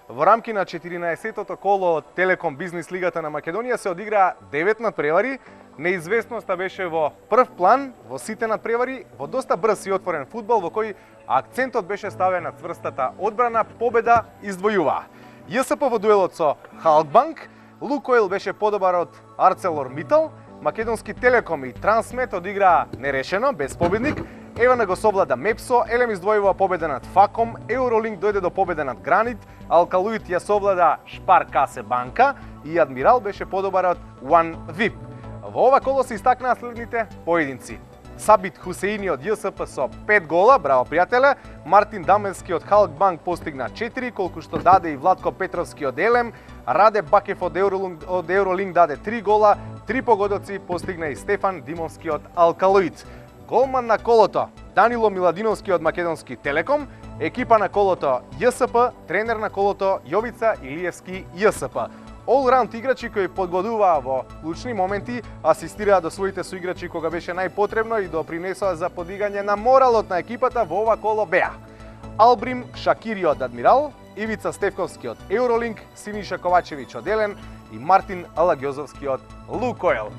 Во рамки на 14-тото коло од Телеком Бизнис Лигата на Македонија се одигра 9 надпревари. Неизвестноста беше во прв план, во сите надпревари, во доста брз и отворен фудбал, во кој акцентот беше ставен на цврстата одбрана, победа издвојуваа. ЈСП во дуелот со Халкбанк, Лукойл беше подобар од ArcelorMittal, Македонски Телеком и Трансмет одиграа нерешено, без победник, Евана го совлада Мепсо, Елем издвојува победа над Факом, Евролинк дојде до победа над Гранит, Алкалуит ја совлада Шпаркасе Банка и Адмирал беше подобар од One VIP. Во ова коло се истакнаа следните поединци. Сабит Хусеини од ЈСП со 5 гола, браво пријателе. Мартин Даменски од Халкбанк постигна 4, колку што даде и Владко Петровски од Елем. Раде Бакев од Евролинк даде 3 гола, 3 погодоци постигна и Стефан Димовски од Алкалоид. Голман на колото Данило Миладиновски од Македонски Телеком, екипа на колото ЈСП, тренер на колото Јовица Илиевски ЈСП. All-round играчи кои подгодуваа во клучни моменти, асистираа до своите соиграчи кога беше најпотребно и допринесоа за подигање на моралот на екипата во ова коло беа Албрим Шакири од Адмирал, Ивица Стефковски од Евролинк, Синиша Ковачевиќ од Елем и Мартин Алагјозовски од Лукойл.